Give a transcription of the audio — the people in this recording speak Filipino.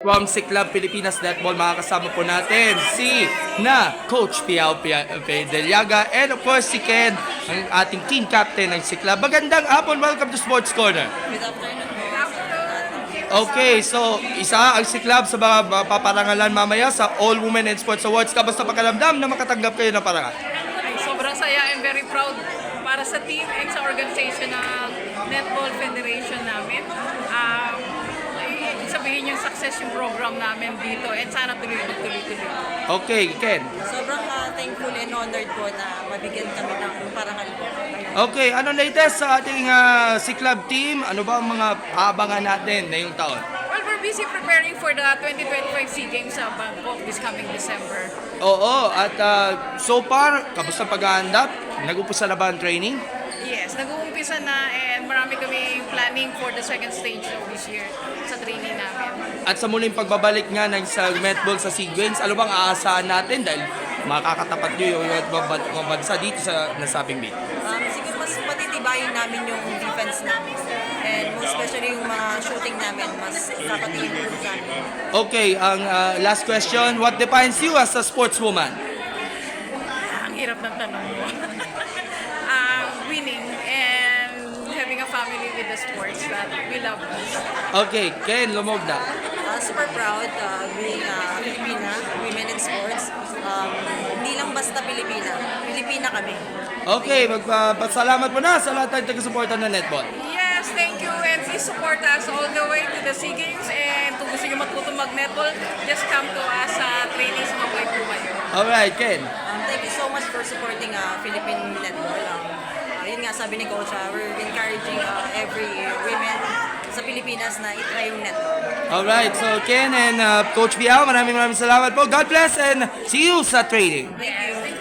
From Siklab Pilipinas Netball, makakasama po natin si Coach Piao Deliaga and of course si Ken, ang ating team captain ng Siklab. Magandang hapon, welcome to Sports Corner. Good afternoon. Okay, so isa ang Siklab sa mga paparangalan mamaya sa All Women in Sports Awards. Kamusta pakiramdam na makatanggap kayo ng parangal? Ay, sobrang saya and very proud para sa team and sa organization ng Netball Federation namin. Ibig sabihin yung success yung program namin dito and sana tuloy-tuloy. Okay, Ken. Sobrang thankful and honored po na mabigyan kami ng parangal po. Okay, ano latest sa ating Siklab team? Ano ba ang mga aabangan natin ngayong taon? Well, we're busy preparing for the 2025 SEA Games sa Bangkok this coming December. Oo, at so far, kamusta pag-aandap? Nag-umpisa na ba ang training? Yes, nag-uumpisa na and marami kami planning for the second stage of this year sa training namin. At sa muling pagbabalik nga ng sa netball sa SEA Games, ano bang aasahan natin dahil makakatapat nyo yung mga bansa dito sa nasabing meet? Siguro mas patitibayin namin yung defense namin. And most especially yung mga shooting namin, mas kapatid sa amin. Okay, ang last question, what defines you as a sportswoman? Ang hirap ng tanong mo. Winning and having a family with the sports that we love most. Okay, Ken, lumog na. Super proud being Filipina, women in sports. Hindi lang basta Pilipina, Pilipina kami. Okay, magpasalamat mo na sa lahat ng taga-suporta ng netball. Yes, thank you and please support us all the way to the SEA Games and kung gusto nyo matutong mag-netball, just come to us sa training sa Mabay po kayo. Alright, Ken. Thank you so much for supporting Philippine netball. Yun nga sabi ni Coach, we're encouraging every women sa Pilipinas na itry yung netball. Alright, so Ken and Coach Biao, maraming salamat po. God bless and see you sa training. Thank you.